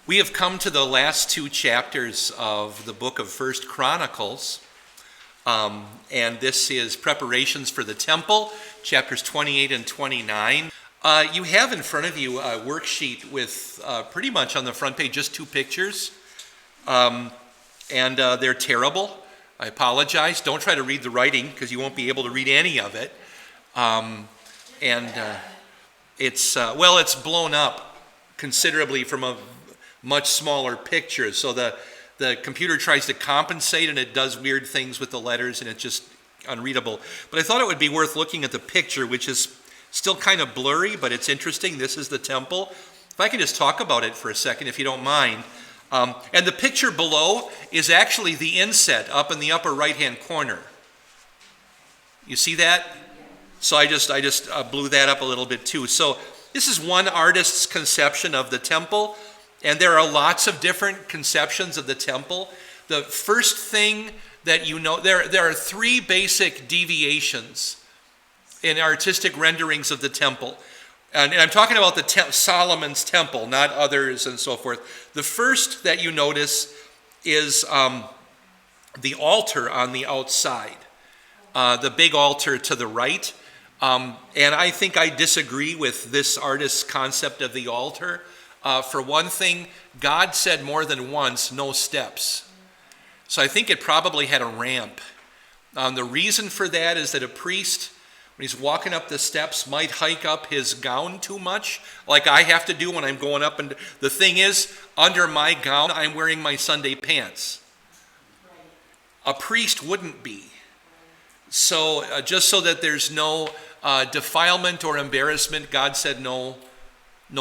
We have come to the last two chapters of the book of First Chronicles, and this is preparations for the temple, chapters 28 and 29. You have in front of you a worksheet with pretty much on the front page just two pictures, and they're terrible. I apologize. Don't try to read the writing because you won't be able to read any of it. It's blown up considerably from a much smaller picture. So the computer tries to compensate and it does weird things with the letters and it's just unreadable. But I thought it would be worth looking at the picture, which is still kind of blurry, but it's interesting. This is the temple. If I can just talk about it for a second, if you don't mind. And the picture below is actually the inset up in the upper right-hand corner. You see that? So I just blew that up a little bit too. So this is one artist's conception of the temple, and there are lots of different conceptions of the temple. The first thing that you know, there are three basic deviations in artistic renderings of the temple. And I'm talking about Solomon's temple, not others and so forth. The first that you notice is the altar on the outside, the big altar to the right. And I think I disagree with this artist's concept of the altar. For one thing, God said more than once, no steps. So I think it probably had a ramp. The reason for that is that a priest, when he's walking up the steps, might hike up his gown too much, like I have to do when I'm going up. And the thing is, under my gown, I'm wearing my Sunday pants. A priest wouldn't be. So just so that there's no defilement or embarrassment, God said no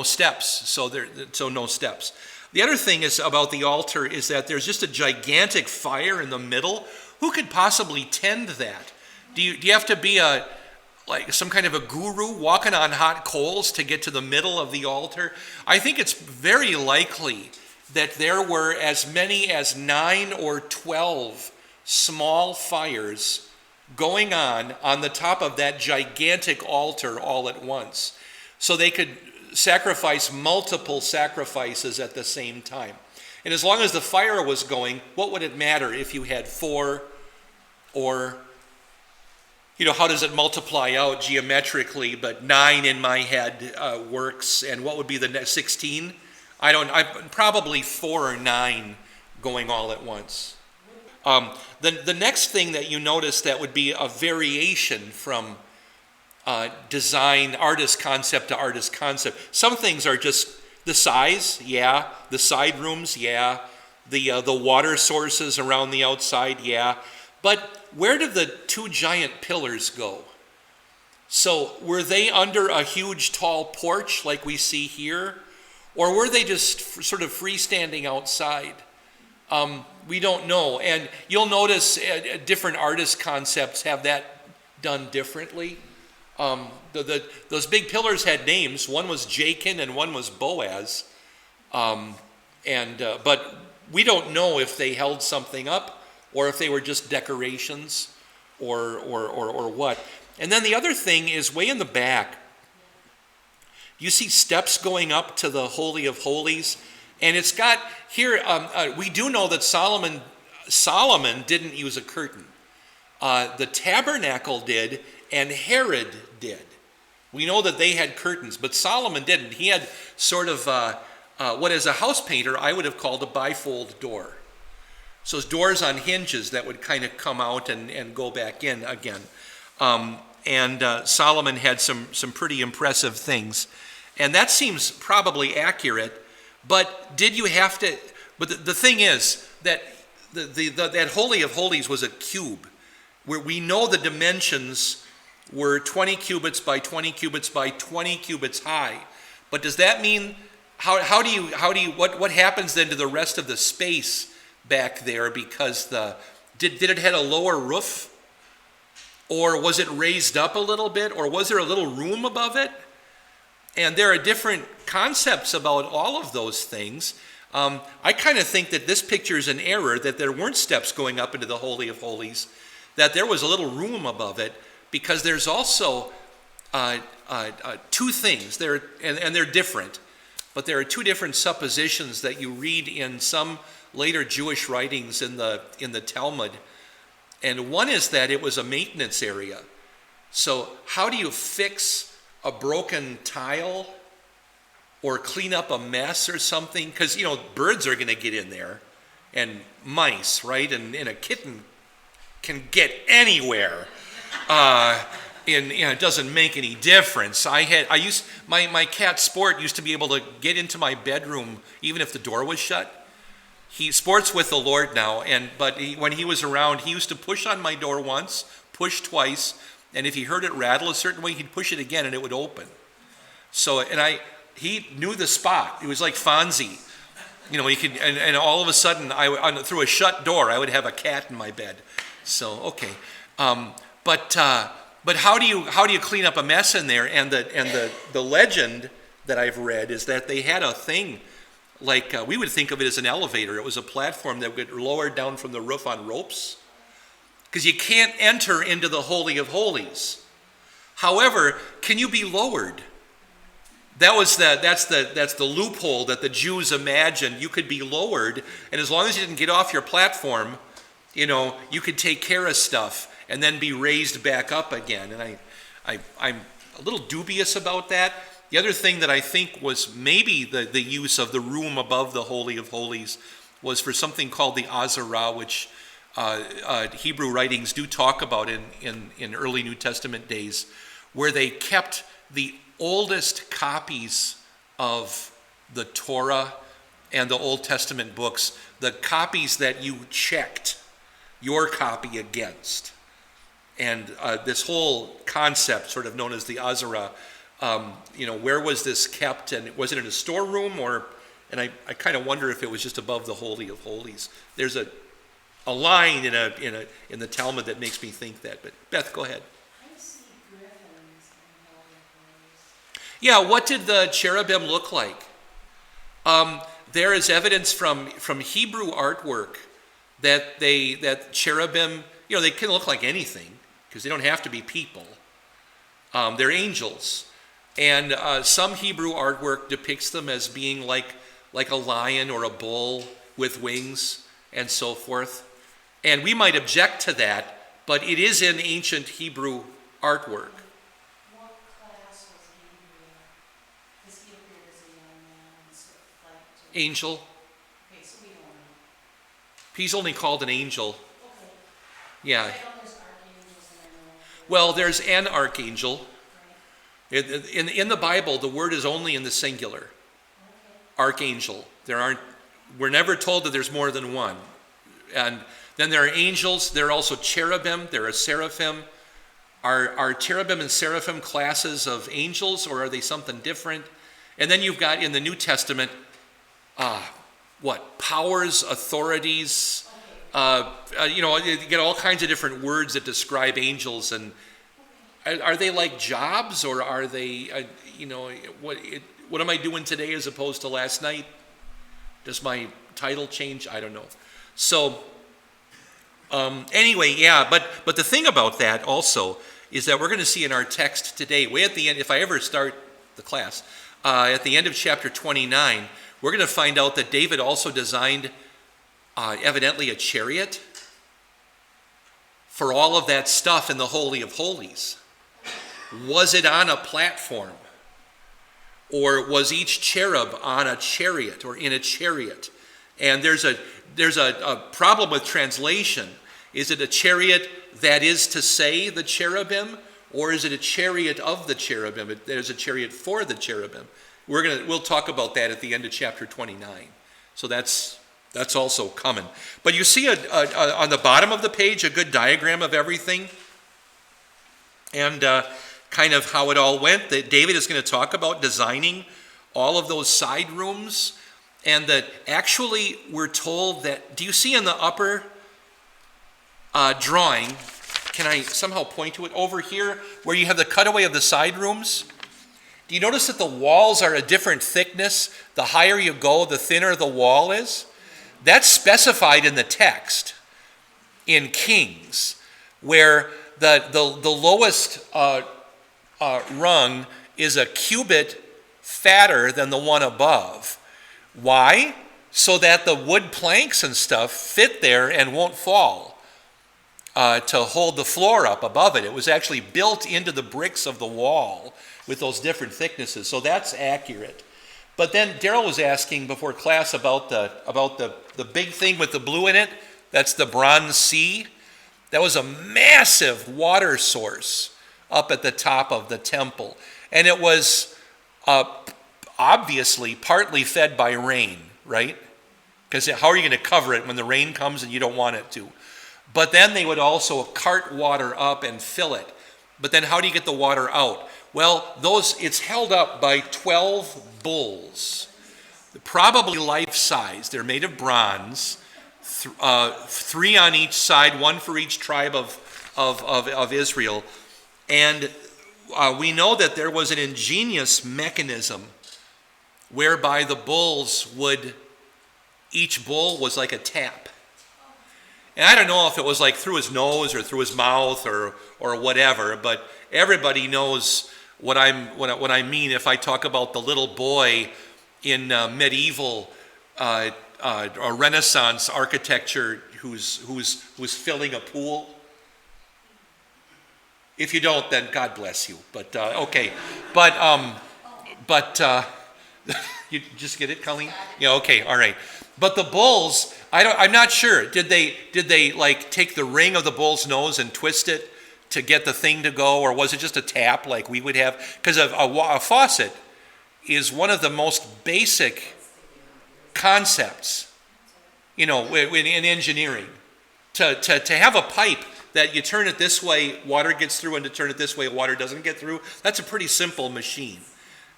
steps. So no steps. The other thing is about the altar is that there's just a gigantic fire in the middle. Who could possibly tend that? Do you have to be like some kind of a guru walking on hot coals to get to the middle of the altar? I think it's very likely that there were as many as 9 or 12 small fires going on the top of that gigantic altar all at once. So they could sacrifice multiple sacrifices at the same time. And as long as the fire was going, what would it matter if you had 4 or, how does it multiply out geometrically? But 9 in my head works. And what would be the next 16? Probably 4 or 9 going all at once. The next thing that you notice that would be a variation from design, artist concept to artist concept. Some things are just the size, yeah. The side rooms, yeah. The water sources around the outside, yeah. But where did the 2 giant pillars go? So were they under a huge tall porch like we see here? Or were they just sort of freestanding outside? We don't know. And you'll notice different artist concepts have that done differently. Those big pillars had names. One was Jachin and one was Boaz. But we don't know if they held something up or if they were just decorations or what. And then the other thing is way in the back, you see steps going up to the Holy of Holies. And it's got here, we do know that Solomon didn't use a curtain. The tabernacle did, and Herod did. We know that they had curtains, but Solomon didn't. He had sort of what as a house painter I would have called a bifold door. So it's doors on hinges that would kind of come out and go back in again. Solomon had some pretty impressive things. And that seems probably accurate. But did you have to? But the thing is that that Holy of Holies was a cube, where we know the dimensions were 20 cubits by 20 cubits by 20 cubits high. But does that mean what happens then to the rest of the space back there? Because did it have a lower roof, or was it raised up a little bit, or was there a little room above it? And there are different concepts about all of those things. I kind of think that this picture is an error, that there weren't steps going up into the Holy of Holies, that there was a little room above it, because there's also 2 things, and they're different. but there are two different suppositions that you read in some later Jewish writings in the Talmud. And one is that it was a maintenance area. So how do you fix a broken tile or clean up a mess or something? Because, birds are going to get in there, and mice, right? And a kitten can get anywhere. It doesn't make any difference. My cat Sport used to be able to get into my bedroom even if the door was shut. Sport's with the Lord now, but when he was around, he used to push on my door once, push twice, and if he heard it rattle a certain way, he'd push it again and it would open. So, he knew the spot. It was like Fonzie. He could, and all of a sudden, through a shut door, I would have a cat in my bed. So, okay. But how do you clean up a mess in there? And the legend that I've read is that they had a thing like we would think of it as an elevator. It was a platform that would get lowered down from the roof on ropes, because you can't enter into the Holy of Holies. However, can you be lowered? That's the loophole that the Jews imagined. You could be lowered, and as long as you didn't get off your platform, you could take care of stuff and then be raised back up again. And I'm a little dubious about that. The other thing that I think was maybe the use of the room above the Holy of Holies was for something called the Azarah, which Hebrew writings do talk about in early New Testament days, where they kept the oldest copies of the Torah and the Old Testament books, the copies that you checked your copy against. And this whole concept, sort of known as the Azarah, where was this kept, and was it in a storeroom, and I kind of wonder if it was just above the Holy of Holies. There's a line in the Talmud that makes me think that. But Beth, go ahead. I see griffins in Holy of Holies. Yeah, what did the cherubim look like? There is evidence from Hebrew artwork that cherubim, they can look like anything because they don't have to be people. They're angels. And some Hebrew artwork depicts them as being like a lion or a bull with wings and so forth. And we might object to that, but it is in ancient Hebrew artwork. What class was he in? Because he appeared as a young man and sort of flanked. Angel. Okay, so we don't know. He's only called an angel. Okay. Yeah. I know there's archangels and I know. Well, there's an archangel. Right. In the Bible, the word is only in the singular. Okay. Archangel. We're never told that there's more than one. And then there are angels. There are also cherubim. There are seraphim. Are cherubim and seraphim classes of angels, or are they something different? And then you've got in the New Testament, powers, authorities. You get all kinds of different words that describe angels. And are they like jobs, or are they, what am I doing today as opposed to last night? Does my title change? I don't know. So anyway, yeah, but the thing about that also is that we're going to see in our text today, way at the end, if I ever start the class, at the end of chapter 29, we're going to find out that David also designed evidently a chariot for all of that stuff in the Holy of Holies. Was it on a platform? Or was each cherub on a chariot or in a chariot? And there's a problem with translation. Is it a chariot that is to say the cherubim, or is it a chariot of the cherubim? There's a chariot for the cherubim. We'll talk about that at the end of chapter 29. So that's also coming. But you see on the bottom of the page a good diagram of everything, and kind of how it all went. That David is going to talk about designing all of those side rooms, and that actually we're told that, do you see in the upper drawing, can I somehow point to it over here, where you have the cutaway of the side rooms? Do you notice that the walls are a different thickness? The higher you go, the thinner the wall is. That's specified in the text in Kings, where the lowest rung is a cubit fatter than the one above. Why? So that the wood planks and stuff fit there and won't fall to hold the floor up above it. It was actually built into the bricks of the wall with those different thicknesses. So that's accurate. But then Daryl was asking before class about the big thing with the blue in it. That's the Bronze Sea. That was a massive water source up at the top of the temple. And it was obviously partly fed by rain, right? Because how are you going to cover it when the rain comes and you don't want it to? But then they would also cart water up and fill it. But then how do you get the water out? Well, it's held up by 12 bulls, probably life-size. They're made of bronze, 3 on each side, 1 for each tribe of Israel. And we know that there was an ingenious mechanism whereby the bulls each bull was like a tap. And I don't know if it was like through his nose or through his mouth or whatever, but everybody knows what I mean if I talk about the little boy in medieval or Renaissance architecture who's filling a pool. If you don't, then God bless you. But okay, but you just get it, Colleen? Yeah. Okay. All right. But the bulls, I'm not sure. Did they like take the ring of the bull's nose and twist it to get the thing to go, or was it just a tap like we would have? Because a faucet is one of the most basic concepts, in engineering. To have a pipe that you turn it this way, water gets through, and to turn it this way, water doesn't get through. That's a pretty simple machine.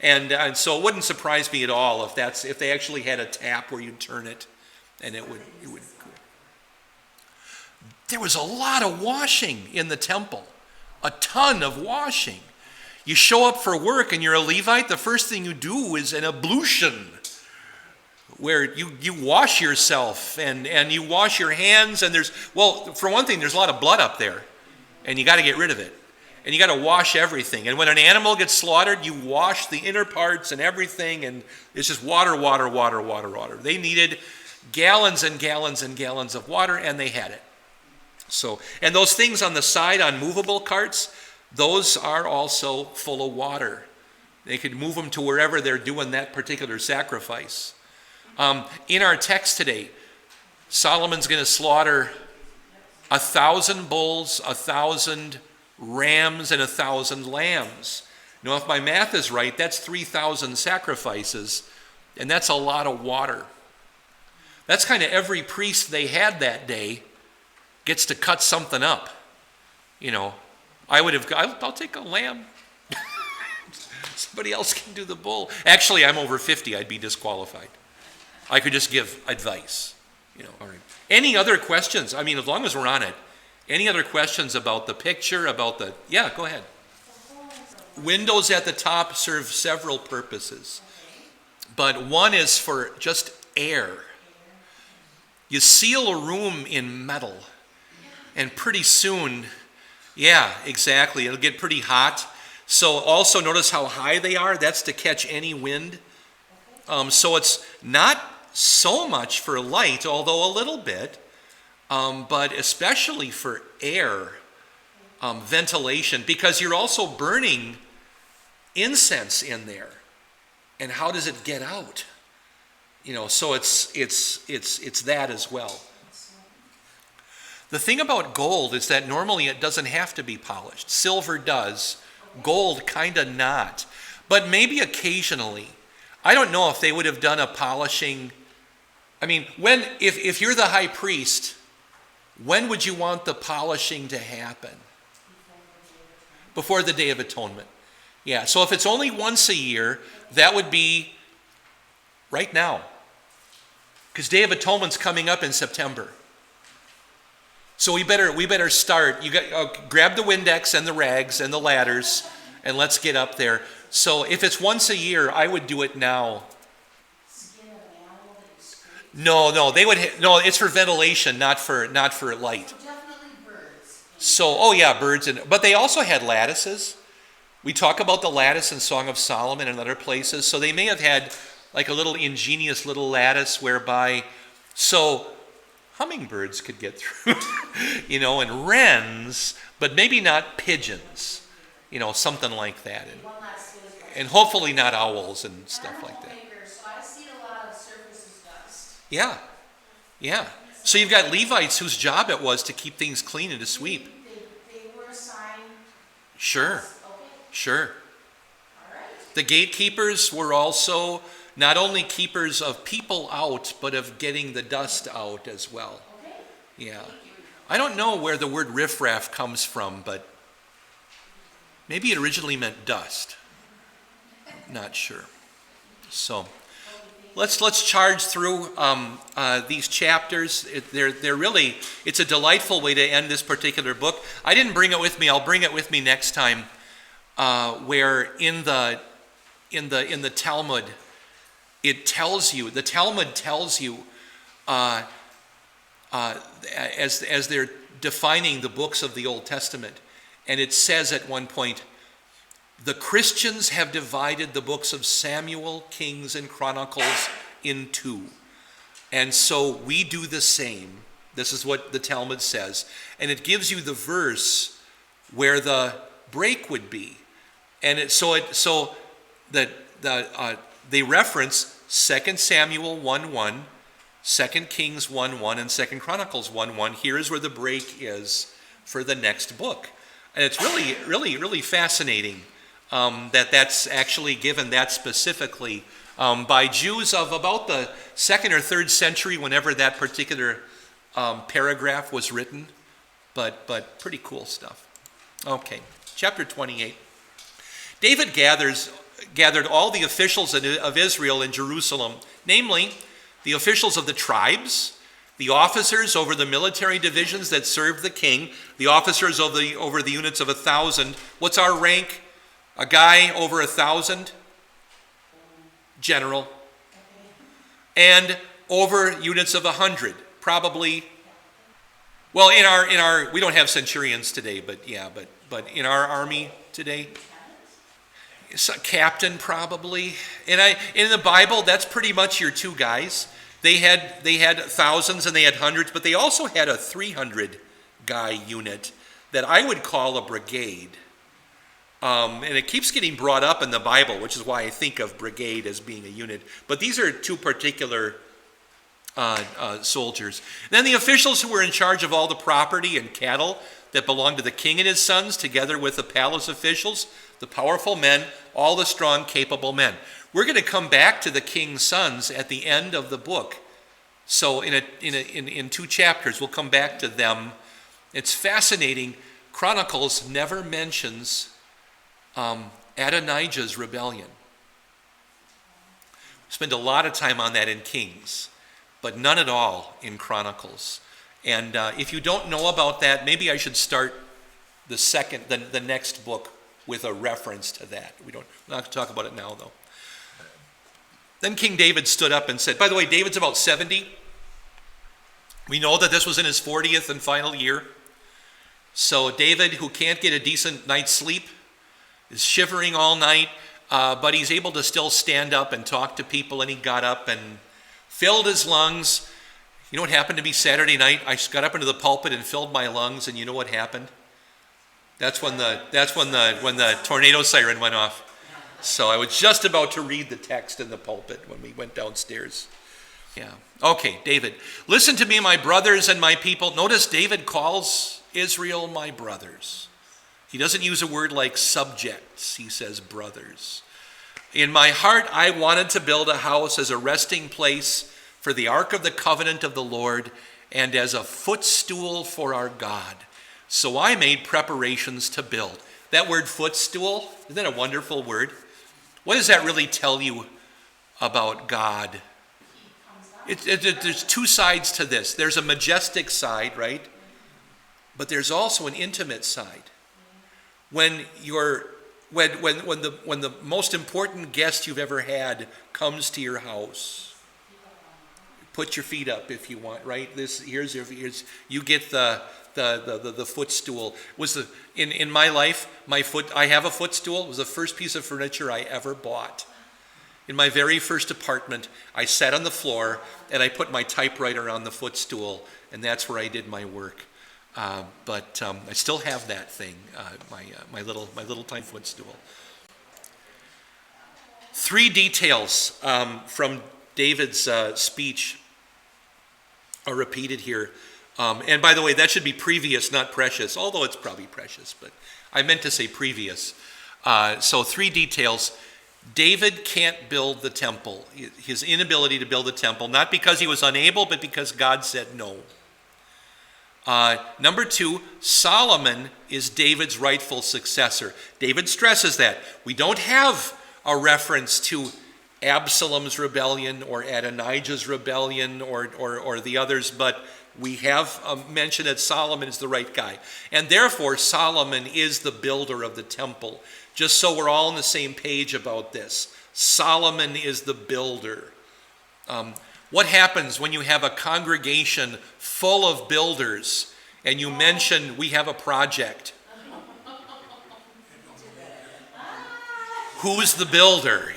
And so it wouldn't surprise me at all if they actually had a tap where you'd turn it and it would. There was a lot of washing in the temple, a ton of washing. You show up for work and you're a Levite, the first thing you do is an ablution where you wash yourself and you wash your hands, and for one thing, there's a lot of blood up there and you got to get rid of it. And you got to wash everything. And when an animal gets slaughtered, you wash the inner parts and everything, and it's just water, water, water, water, water. They needed gallons and gallons and gallons of water, and they had it. So, and those things on the side on movable carts, those are also full of water. They could move them to wherever they're doing that particular sacrifice. In our text today, Solomon's going to slaughter 1,000 bulls, 1,000 rams, and 1,000 lambs. Now, if my math is right, that's 3,000 sacrifices, and that's a lot of water. That's kind of every priest they had that day gets to cut something up. I'll take a lamb. Somebody else can do the bull. Actually, I'm over 50. I'd be disqualified. I could just give advice. All right. Any other questions? I mean, as long as we're on it. Any other questions about the picture, yeah, go ahead. Windows at the top serve several purposes, but one is for just air. You seal a room in metal, and pretty soon, yeah, exactly, it'll get pretty hot. So also notice how high they are. That's to catch any wind. So it's not so much for light, although a little bit. But especially for air, ventilation, because you're also burning incense in there. And how does it get out? So it's that as well. The thing about gold is that normally it doesn't have to be polished. Silver does, gold kind of not. But maybe occasionally. I don't know if they would have done a polishing. I mean, if you're the high priest, when would you want the polishing to happen? Before the Day of Atonement. Yeah, so if it's only once a year, that would be right now. Because Day of Atonement's coming up in September. So we better start. Grab the Windex and the rags and the ladders, and let's get up there. So if it's once a year, I would do it now. No, it's for ventilation, not for light. Definitely birds. So, birds, but they also had lattices. We talk about the lattice in Song of Solomon and other places. So they may have had like a little ingenious little lattice whereby, so hummingbirds could get through, and wrens, but maybe not pigeons, something like that. And hopefully not owls and stuff like that. So I see a lot of surfaces dust. Yeah, yeah. So you've got Levites whose job it was to keep things clean and to sweep. They were assigned. Sure, Okay. sure. All right. The gatekeepers were also not only keepers of people out, but of getting the dust out as well. Okay. Yeah. I don't know where the word riffraff comes from, but maybe it originally meant dust. Not sure. So let's charge through these chapters. They're really, it's a delightful way to end this particular book. I didn't bring it with me. I'll bring it with me next time. Where in the Talmud, the Talmud tells you, as they're defining the books of the Old Testament, and it says at one point, the Christians have divided the books of Samuel, Kings, and Chronicles in two. And so we do the same. This is what the Talmud says. And it gives you the verse where the break would be. And they reference 2 Samuel 1:1, 2 Kings 1:1, and 2 Chronicles 1:1. Here is where the break is for the next book. And it's really, really, really fascinating that's actually given that specifically by Jews of about the 2nd or 3rd century, whenever that particular paragraph was written. But pretty cool stuff. Okay, chapter 28. David gathered all the officials of Israel in Jerusalem, namely the officials of the tribes, the officers over the military divisions that served the king, the officers over the units of 1,000. What's our rank? A guy over 1,000? General. And over units of 100, probably. Well, in our we don't have centurions today, but in our army today, captain probably. And in the Bible, that's pretty much your two guys. They had thousands and they had hundreds, but they also had a 300 guy unit that I would call a brigade. And it keeps getting brought up in the Bible, which is why I think of brigade as being a unit. But these are two particular soldiers. And then the officials who were in charge of all the property and cattle that belonged to the king and his sons, together with the palace officials, the powerful men, all the strong, capable men. We're going to come back to the king's sons at the end of the book. So in 2 chapters, we'll come back to them. It's fascinating. Chronicles never mentions Adonijah's rebellion. Spend a lot of time on that in Kings, but none at all in Chronicles. And if you don't know about that, maybe I should start the next book with a reference to that. We're not going to talk about it now, though. Then King David stood up and said, by the way, David's about 70. We know that this was in his 40th and final year. So David, who can't get a decent night's sleep, is shivering all night, but he's able to still stand up and talk to people, and he got up and filled his lungs. You know what happened to me Saturday night? I got up into the pulpit and filled my lungs, and you know what happened? That's when the tornado siren went off. So I was just about to read the text in the pulpit when we went downstairs. Yeah. Okay, David. Listen to me, my brothers and my people. Notice David calls Israel my brothers. He doesn't use a word like subjects. He says brothers. In my heart, I wanted to build a house as a resting place for the ark of the covenant of the Lord and as a footstool for our God. So I made preparations to build. That word footstool, isn't that a wonderful word? What does that really tell you about God? There's two sides to this. There's a majestic side, right? But there's also an intimate side. When the most important guest you've ever had comes to your house, put your feet up if you want, right? Here's you get the footstool. In my life, I have a footstool. It was the first piece of furniture I ever bought. In my very first apartment, I sat on the floor and I put my typewriter on the footstool, and that's where I did my work. But I still have that thing, my little tiny footstool. 3 details from David's speech are repeated here. And by the way, that should be previous, not precious, although it's probably precious, but I meant to say previous. So 3 details. David can't build the temple. His inability to build the temple, not because he was unable, but because God said no. Number 2, Solomon is David's rightful successor. David stresses that. We don't have a reference to Absalom's rebellion or Adonijah's rebellion or the others, but we have mentioned that Solomon is the right guy. And therefore, Solomon is the builder of the temple. Just so we're all on the same page about this. Solomon is the builder. What happens when you have a congregation full of builders and you mention we have a project? Who's the builder?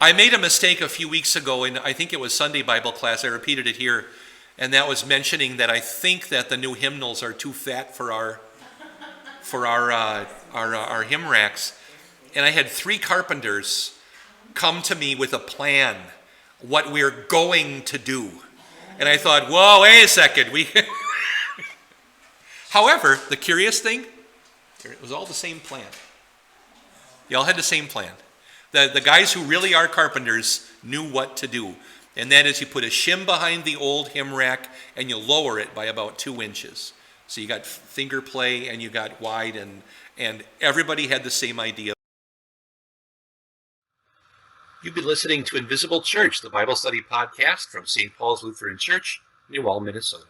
I made a mistake a few weeks ago, and I think it was Sunday Bible class. I repeated it here, and that was mentioning that I think that the new hymnals are too fat for our hymn racks. And I had 3 carpenters come to me with a plan, what we're going to do. And I thought, whoa, wait a second. However, the curious thing, it was all the same plan. They all had the same plan. The guys who really are carpenters knew what to do. And that is, you put a shim behind the old hymn rack and you lower it by about 2 inches. So you got finger play and you got wide, and everybody had the same idea. You've been listening to Invisible Church, the Bible study podcast from St. Paul's Lutheran Church, New Ulm, Minnesota.